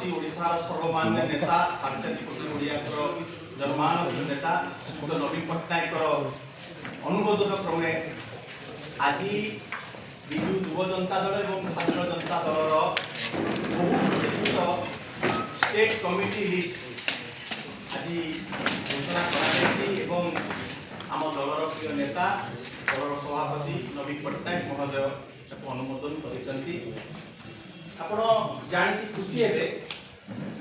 सभापति ओडिशार सर्वमान्य नेता 4.5 कोटी ओडियाकर जनमानस नेता श्रीयुक्त नवीन पट्टनायक अनुमोदन क्रमे आज विजु युव जनता दल और छात्र जनता दलर बहु स्टेट कमिटी लिस्ट आज घोषणा कर आम दलर प्रिय नेता दलर सभापति नवीन पट्टनायक महोदय अनुमोदन कर आपण जानी खुशी हेबे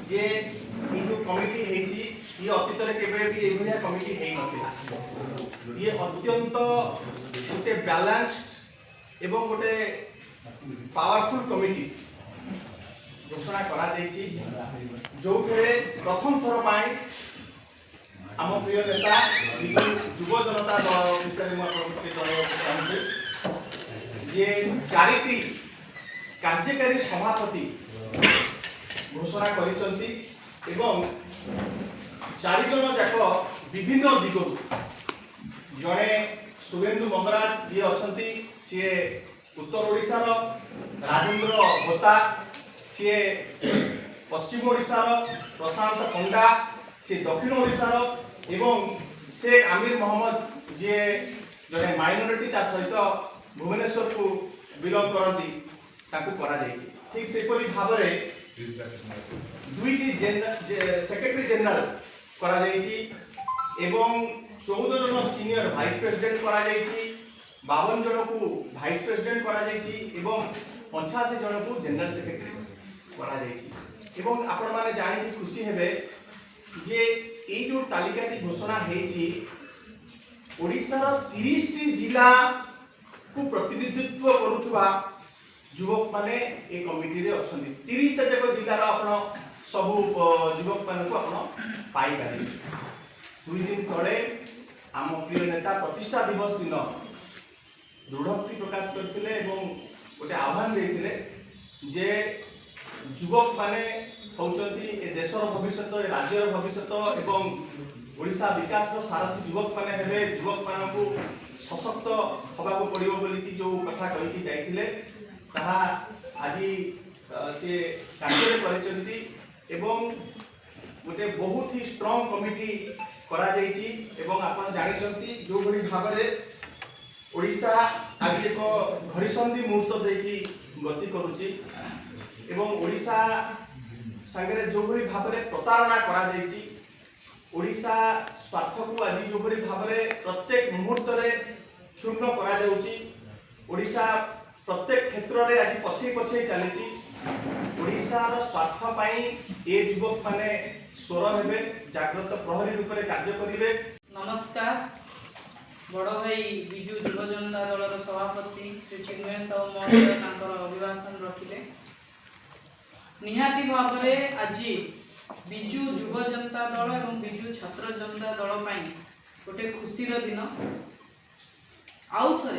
जे ये जो कमिटी हेची ये अतीत रे केबे भी एभलिया कमिटी हेई नथिला। ये अत्यंत गोटे बैलेंस्ड एवं गोटे पावरफुल कमिटी घोषणा करा जायछि जो प्रथम थर पाई आम प्रिय नेता युव जनता दल विषय में जे चारिटी कार्यकारी सभापति घोषणा करिसंती एवं चारि जन जाक विभिन्न दिगरु जड़े शुभेन्दु मंगराज जी अच्छा सी उत्तर ओडिशार राजेंद्र भोता सी पश्चिम ओडिशार प्रशांत पंडा सी दक्षिण ओडिशार एवं शेख आमिर मोहम्मद जी जड़े माइनोरिटी ता सहित भुवनेश्वर को बिलोंग करती ठीक से भाव दुईटी सेक्रेटरी जनरल करा एवं 14 जन सीनियर वाइस प्रेसिडेंट करा 52 जन को वाइस प्रेसिडेंट करा एवं 85 जन को जनरल सेक्रेटरी करा एवं आपण माने जानि खुशी हेबे जे ए जो तालिकाटी घोषणा हेची ओडिसा रो 30 टी जिला को प्रतिनिधित्व करुवा युवक माने ए कमिटी रे अछंती 30 टा जक जिल्ला रो आपण सब युवक मान को आपण पाई पारे। 2 दिन तळे आम प्रिय नेता प्रतिष्ठा दिवस दिन दृढ़ोक्ति प्रकाश करथिले एवं गोटे आह्वान देथिले जे युवक माने होचंती ए देशर भविष्यत ए राज्यर भविष्यत एवं ओडिशा विकास रो सारथी युवक माने हेबे युवक मान को सशक्त होबा को पड़ियो बोली जो कथा कहि जाइथिले ताहा आज से कार्य करचंती एवं गोटे बहुत ही स्ट्रांग कमिटी करा जायछि एवं आपण जानिचंती जो भली भाबरे ओडिशा आज एक घड़ीसंधि मुहूर्त देकी गति करूची एवं ओडिशा संगे जो भली भाबरे प्रतारणा करा जायछि ओडिशा स्वार्थ को आज जो भली भाबरे प्रत्येक मुहूर्त रे क्षुण्ण करा जाउची ओडिशा प्रत्येक क्षेत्र रे आज पछे पछे चलीची ओडिसा रो स्वार्थ पाई ए युवक माने स्वर हेबे जागृत प्रहरी रूप में कार्य करिवे। नमस्कार बड़ भाई विजु युव जनता दल सभापति श्री चिन्मय साहू महोदय तांकर अभिभाषण रखिले निहाती भाव में आज विजु युव जनता दल और विजु छात्र जनता दल गोटे खुशीर दिन आउ थे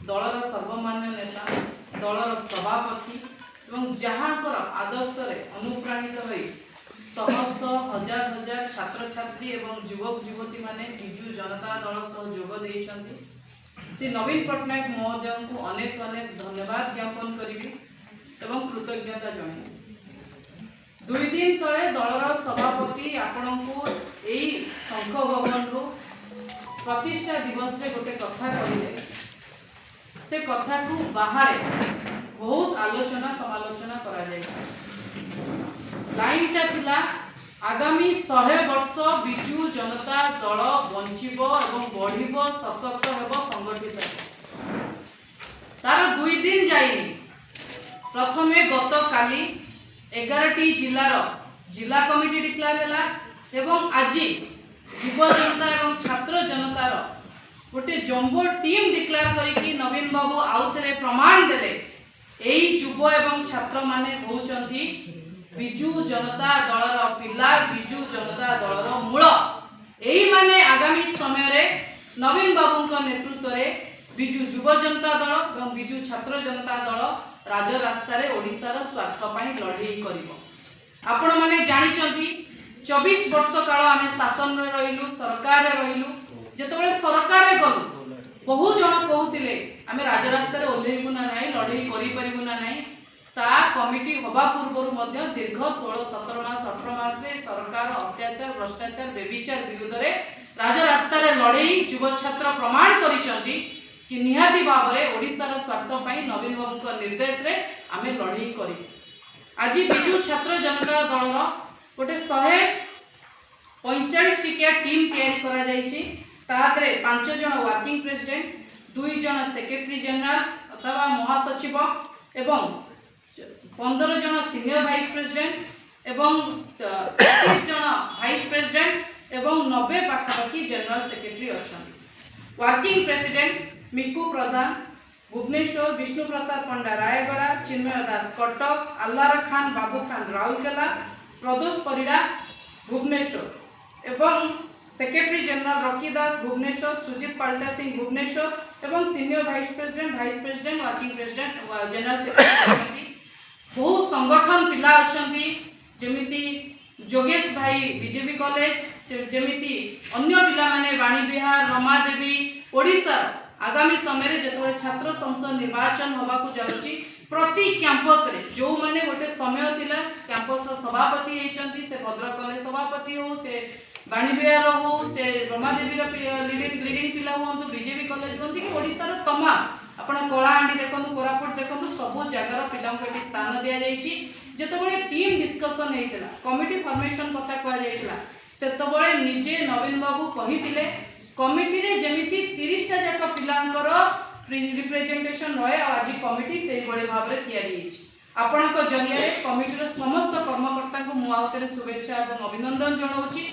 दलर सर्वमान्य नेता दलर सभापति और जहाँकर आदर्श अनुप्राणित हो शह शह हजार हजार छात्र छात्री एवं युवक युवती माने विजु जनता दल सह जोग देइछंती श्री नवीन पट्टनायक महोदय को अनेक अनेक धन्यवाद ज्ञापन करी एवं कृतज्ञता जणाई। 2 दिन तले दलर सभापति आपण को एई शंख भवन रो प्रतिष्ठा दिवस रे गोटे कथा कहिले से कथा को बाहर बहुत आलोचना समालोचना करा जाय लाइन टा थिला आगामी 100 वर्ष विजु जनता दल बंचिबो एवं बढ़िबो सशक्त हेबो संगठित तार 2 दिन जाइनी प्रथमे गत काली 11 टी जिल्लार जिला कमिटी डिक्लेयर हैला एवं आज युव जनता एवं छात्र जनतार गोटे जंबो टीम डिक्लेयर करिकी नवीन बाबू आउथरे प्रमाण देले एई युव एवं छात्र माने होउचंती विजु जनता दलर पिला विजु जनता दलर मूल एई माने आगामी समय रे नवीन बाबू नेतृत्व रे विजु युव जनता दल एवं विजु छात्र जनता दल राज रास्ता रे ओडिसा स्वार्थ पाई लड़ाई करिवो। आपण माने जानिचंती 24 वर्ष काल आमे शासन रे रहिलु सरकार रे रहिलु जेतबेले सरकार रे गलु बहु जन कहउतिले आमे राज रास्ता रे ओल्हेइबु ना नाही लड़ाई करि परिबु ना नाही ता कमिटी हवा पूर्व दीर्घ 16-17 मास 18 मास रे सरकार अत्याचार भ्रष्टाचार बेविचार विरुद्ध रे राजरास्ता रे लड़ई युव छात्र प्रमाण करिसंती कि निहाती भाव में ओडिशार स्वार्थ पई नवीन बाबू निर्देश रे आमे लड़ई करी। आज बिजू छात्र जनता दल गोटे 145 टिकिया टीम तैयारी करा जायछि। तादरे 5 जन वर्किंग प्रेसिडेंट 2 जन सेक्रेटरी जनरल अथवा महासचिव एवं 15 जन सीनियर वाइस प्रेसिडेंट एवं 30 जन वाइस प्रेसिडेंट एवं 90 पाखापाखि जनरल सेक्रेटरी अछंती। वर्किंग प्रेसिडेंट मिकु प्रधान भुवनेश्वर, विष्णु प्रसाद पंडा रायगड़ा, चिन्मय दास कटक, अल्लार खान बाबू खान राउरकेला, प्रदोष परिड़ा भुवनेश्वर एवं सेक्रेटरी जनरल रकी दास भुवनेश्वर, सुजित पाल्टा सिंह भुवनेश्वर एवं senior vice president working president general secretary बहु संगठन पिला अछंती जेमिति जोगेश भाई बीजेपी कॉलेज जेमिति अन्य पिला माने वाणी विहार रमा देवी ओडिशा आगामी समय जेतबे छात्र संसद निर्वाचन होबाकू जाउची प्रति कैंपस रे जो माने गोटे समय थिला कैंपस रो सभापति हेचंती से भद्रक कॉलेज सभापति हो से वाणी विहार हो से रमा देवी रो लीडिंग पिला होंतु बीजेपी कॉलेज होंतु कि ओडिशा रो तमाम आपण कोलाहांडी देखंतु कोरापुट देखंतु सब जगार पिलांक एटी स्थान दिया जायछि। जेतबे टीम डिस्कशन हेतिला कमिटी फॉर्मेशन कथा कहा जायतिला सेतबे निजे नवीन बाबू कहितिले कमिटी रे जेमिति 30 टा जाक पिलांकर रिप्रेजेंटेशन रहे आज कमिटी से बड़े भाव रे किया जायछि। आपनक जरिया रे कमिटी रो समस्त कर्मकर्ता को मु आउतरे शुभेच्छा एवं अभिनंदन जणाउछि।